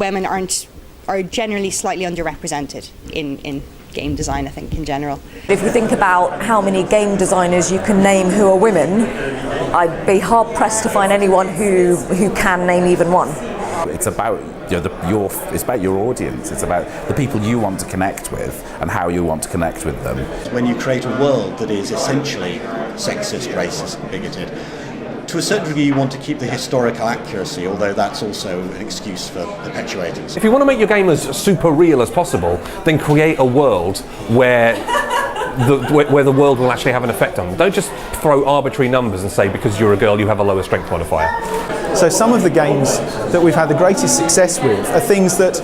women are generally slightly underrepresented in game design, I think, in general. If you think about how many game designers you can name who are women, I'd be hard pressed to find anyone who can name even one. It's about it's about your audience. It's about the people you want to connect with and how you want to connect with them. When you create a world that is essentially sexist, racist, and bigoted, to a certain degree you want to keep the historical accuracy, although that's also an excuse for perpetuating. If you want to make your game as super real as possible, then create a world where the world will actually have an effect on them. Don't just throw arbitrary numbers and say because you're a girl you have a lower strength modifier. So some of the games that we've had the greatest success with are things that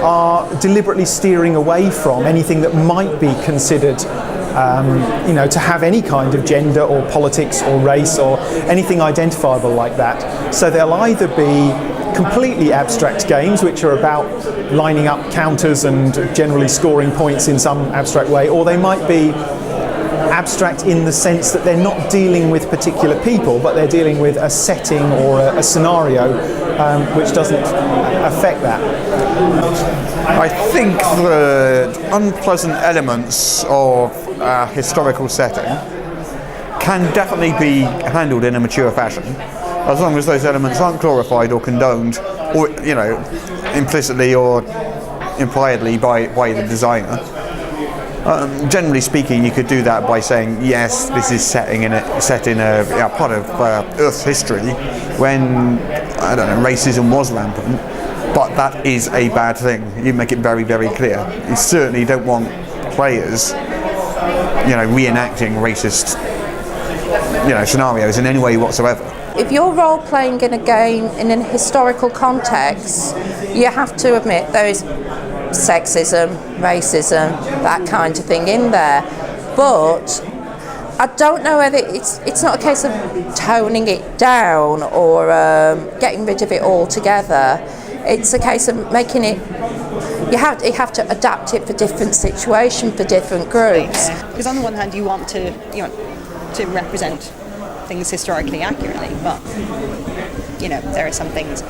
are deliberately steering away from anything that might be considered to have any kind of gender or politics or race or anything identifiable like that. So they'll either be completely abstract games which are about lining up counters and generally scoring points in some abstract way, or they might be abstract in the sense that they're not dealing with particular people, but they're dealing with a setting or a scenario which doesn't affect that. I think the unpleasant elements of a historical setting can definitely be handled in a mature fashion, as long as those elements aren't glorified or condoned, or implicitly or impliedly by the designer. Generally speaking, you could do that by saying, yes, this is set in a part of Earth's history when, I don't know, racism was rampant, but that is a bad thing. You make it very, very clear. You certainly don't want players, reenacting racist, scenarios in any way whatsoever. If you're role-playing in a game in a historical context, you have to admit there is sexism, racism, that kind of thing in there. But I don't know whether it's not a case of toning it down or getting rid of it altogether. It's a case of making it. You have to adapt it for different situations, for different groups. Because on the one hand, you want to represent things historically accurately, but there are some things,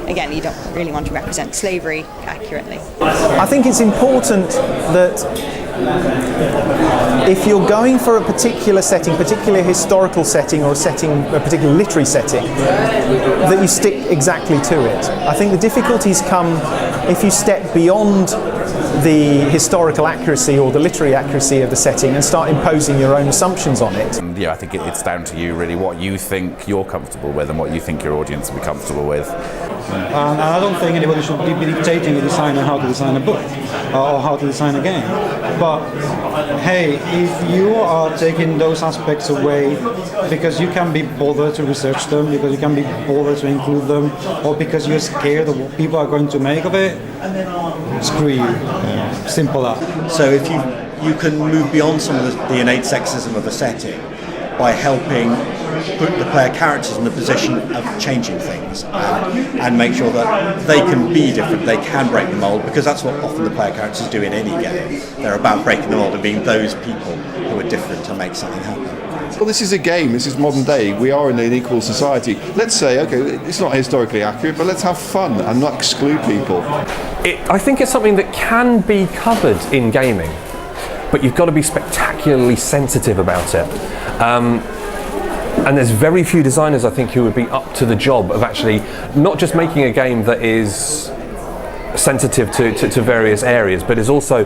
again, you don't really want to represent slavery accurately. I think it's important that if you're going for a particular setting, particular historical setting, or a particular literary setting, that you stick exactly to it. I think the difficulties come if you step beyond the historical accuracy or the literary accuracy of the setting and start imposing your own assumptions on it. And I think it's down to you really, what you think you're comfortable with and what you think your audience will be comfortable with. And I don't think anybody should be dictating a designer how to design a book or how to design a game. But hey, if you are taking those aspects away because you can't be bothered to research them, because you can't be bothered to include them, or because you're scared of what people are going to make of it, screw you. Simple as. So if you can move beyond some of the innate sexism of a setting by helping put the player characters in the position of changing things and make sure that they can be different, they can break the mould, because that's what often the player characters do in any game. They're about breaking the mould and being those people who are different to make something happen. Well, this is a game, this is modern day, we are in an equal society. Let's say, okay, it's not historically accurate, but let's have fun and not exclude people. I think it's something that can be covered in gaming, but you've got to be spectacularly sensitive about it. And there's very few designers, I think, who would be up to the job of actually not just making a game that is sensitive to various areas, but is also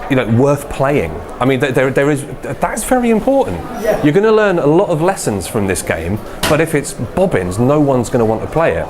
worth playing. I mean, that's very important. You're going to learn a lot of lessons from this game, but if it's bobbins, no one's going to want to play it.